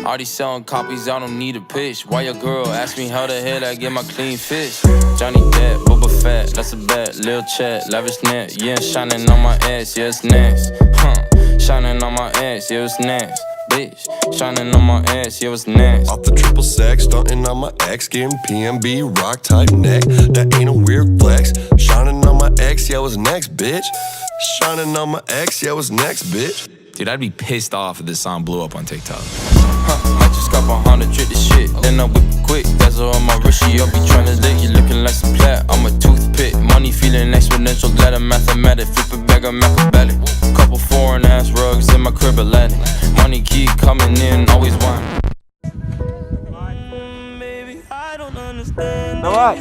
Already selling copies, I don't need a pitch. Why your girl ask me how the hell I get my clean fish? Johnny Depp, Boba Fett, that's a bet. Lil Chet, lavish net, yeah, shining on my ass, yeah, it's next. Shining on my ass, yeah, it's next. Bitch, shining on my ass, yeah, it's next. Off the triple sack, stunting on my ex, getting PNB, rock tight neck. That ain't a weird flex. Shining on my ex, yeah, what's next, bitch? Shining on my ex, yeah, what's next, bitch? Dude, I'd be pissed off if this song blew up on TikTok. Might just cop 100, trick this shit. Then I whip it quick, that's all on my wristy. I'll be tryna lick, you looking like some plat. I'm a toothpick, money feeling exponential. Ladder mathematic, flip it back, I'm Machiavelli. Couple foreign ass rugs in my crib, Aladdin. Money keep coming in, always one. Давай!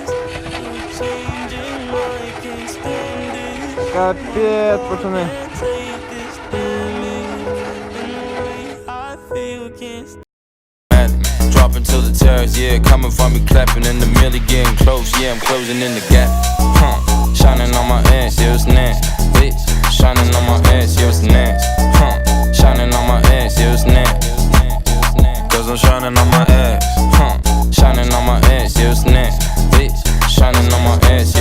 Капец, пацаны. Dropping to the terrace, yeah, coming from me clapping in the middle, getting close, yeah, I'm closing in the gap. Shining on my ass, yeah, it's nasty. Bitch, shining on my ass, yeah, it's nasty. Shining on my ass, yeah, it's nasty. Cause I'm shining on my ass. Shining on my ass, yeah, it's nasty. Bitch, shining on my ass,